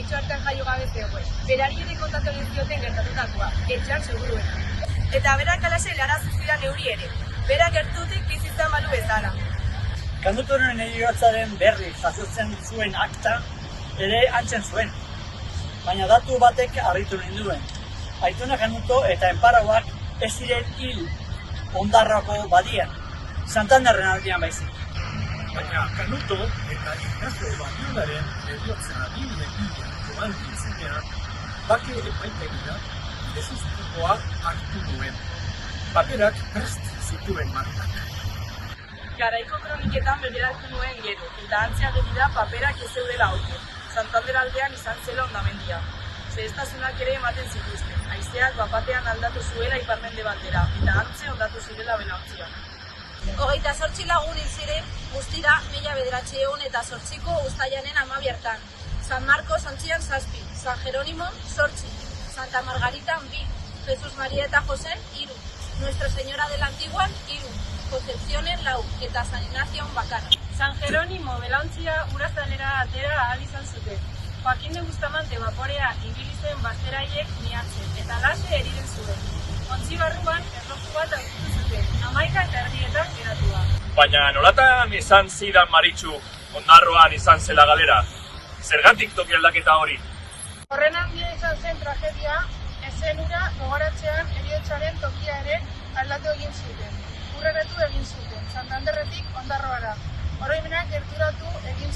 gutxo hartan jaio gabe zegoen. Berari ere kontatu egin zioten gertatutakoa, etxean seguruena. Eta berak alaxe helarazi zidan neuri ere. Berak gertutik bizi izan balu bezala. Kandutoren heriotzaren berri jasotzen zuen akta ere antzen zuen. Baina datu batek harritu ninduen. Aitona Kanuto eta Enparauak ez ziren hil Ondarroako badian, Santanderren aldean baizik. Baina Kanuto eta Ignacio Babiolaren heriotzen adibide bidean jobaldi zenean, bake epaitegira desuztukoa hartu duen. Paperak prest zituen markak. Garaiko kroniketan begeratu nuen gero, eta antzea da paperak ez zeudela hauke. Santander aldean izan zela hondamendia. Zehestasunak ere ematen zituzten. Haizeak bapatean aldatu zuela iparmende batera, eta antze ondatu zirela Belaontzia. 28 lagun hil ziren guztira 1908ko uztailaren 12 hartan. San Marcos ontzian 7, San Jerónimo 8, Santa Margarita 2, Jesus María eta José 3, Nuestra Señora del Antiguan 3, Concepcionen 4 eta San Ignacio bakarra. San Jerónimo Belaontzia urazalera atera ahal izan zuten. Joaquín de Bustamante vaporea ibili zen bazteraiek miatzen, eta lase eriren zuen. Ontzi barruan erloju bat aurkitu zuten, 11:30 geratua. Baina nolatan izan zidan Maritxu, Ondarroan izan zela galera? Zergatik toki aldaketa hori? Horren handia izan zen tragedia, ezen ura gogoratzean heriotzaren tokia ere aldatu egin zuten. Urreretu egin zuten, Santanderretik Ondarroara. Oroimenak gerturatu egin